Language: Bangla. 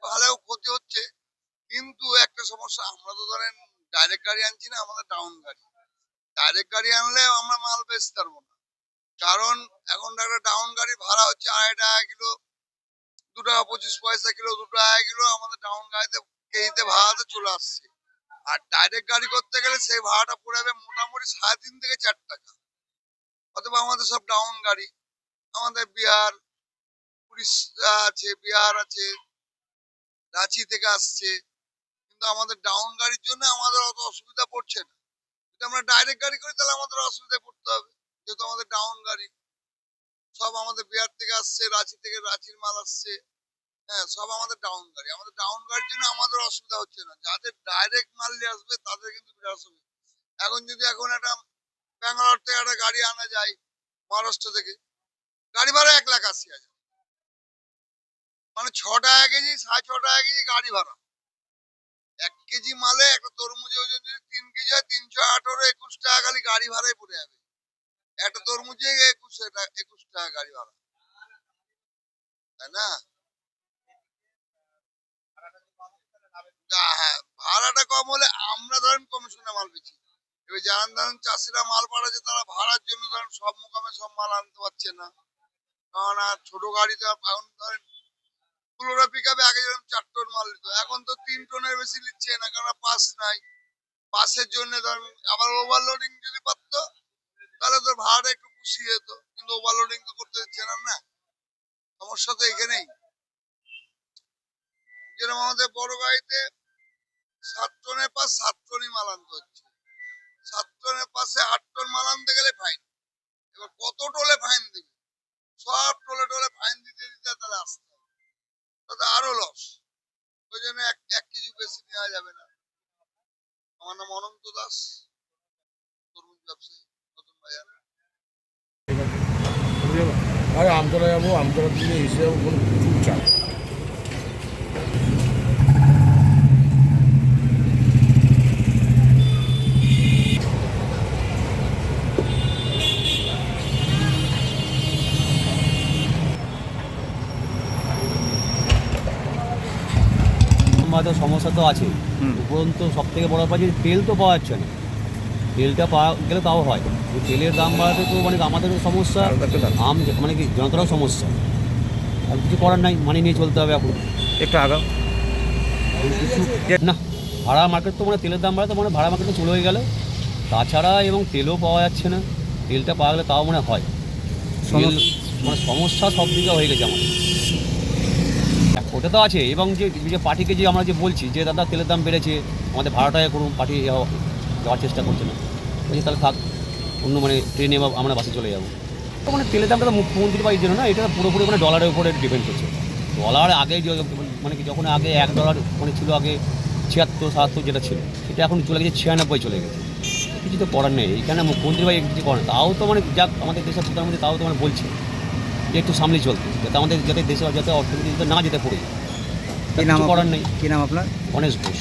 ভালোও ক্ষতি হচ্ছে। কিন্তু একটা সমস্যা, আমরা তো ধরেন ডাইরেক্ট গাড়ি আনছি না, আমাদের ডাউন গাড়ি। ডাইরেক্ট গাড়ি আনলে আমরা মাল বেচতে পারবো না, কারণ এখন একটা ডাউন গাড়ি ভাড়া হচ্ছে 2.5 টাকা কিলো, 2 টাকা 25 পয়সা কিলো, 2 টাকা কিলো আমাদের ডাউন গাড়িতে কেজিতে ভাড়াতে চলে আসছে। আর ডাইরেক্ট গাড়ি করতে গেলে সেই ভাড়াটা পড়ে যাবে মোটামুটি 3.5 থেকে 4 টাকা। অথবা আমাদের সব ডাউন গাড়ি, আমাদের বিহার, উড়িষ্যা আছে, বিহার আছে, রাঁচি থেকে আসছে। কিন্তু আমাদের ডাউন গাড়ির জন্য আমাদের অত অসুবিধা পড়ছে না। যদি আমরা ডাইরেক্ট গাড়ি করি তাহলে আমাদের অসুবিধায় পড়তে হবে, যেহেতু আমাদের ডাউন গাড়ি। সব আমাদের বিহার থেকে আসছে, রাঁচি থেকে রাঁচির মাল আসছে। হ্যাঁ, সব আমাদের ডাউন গাড়ি। আমাদের ডাউন গাড়ির জন্য আমাদের অসুবিধা হচ্ছে না। যাদের ডাইরেক্ট মাল নিয়ে আসবে তাদের কিন্তু বিরাট অসুবিধা। এখন একটা ব্যাঙ্গালোর থেকে একটা গাড়ি আনা যায়, মহারাষ্ট্র থেকে, গাড়ি ভাড়া 1,80,000, মানে 6 টাকা কেজি, 6.5 টাকা কেজি গাড়ি ভাড়া। 1 কেজি মালে একটা তরমুজের ওজন যদি 3 কেজি হয়, 318-21 টাকা খালি গাড়ি ভাড়াই পড়ে যাবে। একটা তরমুজে 21 টাকা গাড়ি ভাড়া, তাই না? হ্যাঁ, ভাড়াটা কম হলে আমরা ধরেন কমিশনে মাল বেচি। এবার যারা ধরেন চাষিরা মাল পাঠাচ্ছে, তারা ভাড়ার জন্য ধরেন সব মোকামে সব মাল আনতে পারছে না। কারণ আর ছোট গাড়িতে এখন ধরেন পুরোটা পিক আপে আগে যেরকম 4 টন মাল নিত, এখন তো 3 টনের বেশি নিচ্ছে না, কারণ পাস নাই। পাসের জন্য ধরেন আবার ওভারলোডিং যদি পারতো তাহলে তো ভাড়াটা একটু পুষিয়ে যেত, কিন্তু ওভারলোডিং তো করতে দিচ্ছে না। না, সমস্যা তো এখানেই। যেরকম আমাদের বড় গাড়িতে 7 টনের পাশ 7 টনই মাল আনতে হচ্ছে, 7 টনের পাশে 8 টন মাল আনতে গেলে ফাইন। এবার কত টোলে ফাইন দিবে? সব টোলে টোলে ফাইন দিতে দিতে তাহলে আসতে হবে, তাতে আরো লস। ওই জন্য 1 কেজি বেশি নেওয়া যাবে না। আমার নাম অনন্ত দাস, তরমুজ ব্যবসায়ী, নতুন বাজার। আরে আমতলা যাবো, আমতলা থেকে এসে যাবো, কোনো প্রচুর চাপ। আমাদের সমস্যা তো আছে, উপরন্তু সব থেকে বড় ব্যাপার যে তেল তো পাওয়া যাচ্ছে না। তেলটা পাওয়া গেলে তাও হয়, তেলের দাম বাড়াতে তো মানে আমাদেরও সমস্যা, মানে কি জনতারও সমস্যা। আর কিছু করার নাই, মানে নিয়ে চলতে হবে এখন। একটু আগাও কিছু না, ভাড়া মার্কেট তো মানে তেলের দাম বাড়াতে মানে ভাড়া মার্কেটে চলে হয়ে গেল। তাছাড়া এবং তেলও পাওয়া যাচ্ছে না, তেলটা পাওয়া গেলে তাও মানে হয়। তেল মানে সমস্যা সব দিকে হয়ে গেছে আমাদের, ওটা তো আছে। এবং যে পার্টিকে যে আমরা যে বলছি যে দাদা তেলের দাম বেড়েছে, আমাদের ভাড়াটাই করুন, পার্টি যাওয়ার চেষ্টা করছে না। বলছি তাহলে থাক, অন্য মানে ট্রেনে বা আমরা বাসে চলে যাবো। তো মানে তেলের দামটা তো মুখ্যমন্ত্রী বা এই জন্য না, এটা পুরোপুরি মানে ডলারের উপরে ডিপেন্ড করছে। ডলার আগে মানে কি যখন আগে $1 মানে ছিল আগে 76-77 যেটা ছিল, সেটা এখন চলে গেছে 96 চলে গেছে। কিছু তো করার নেই, এখানে মুখ্যমন্ত্রী বা কিছু করেন, তাও তো মানে যাক আমাদের দেশের প্রধানমন্ত্রী তাও তো মানে বলছে যে একটু সামলে চলতে, যাতে আমাদের যাতে দেশে যাতে অর্থনীতি না যেতে পড়ে। কি নাম করার নেই। কি নাম আপনার? গণেশ ঘোষ।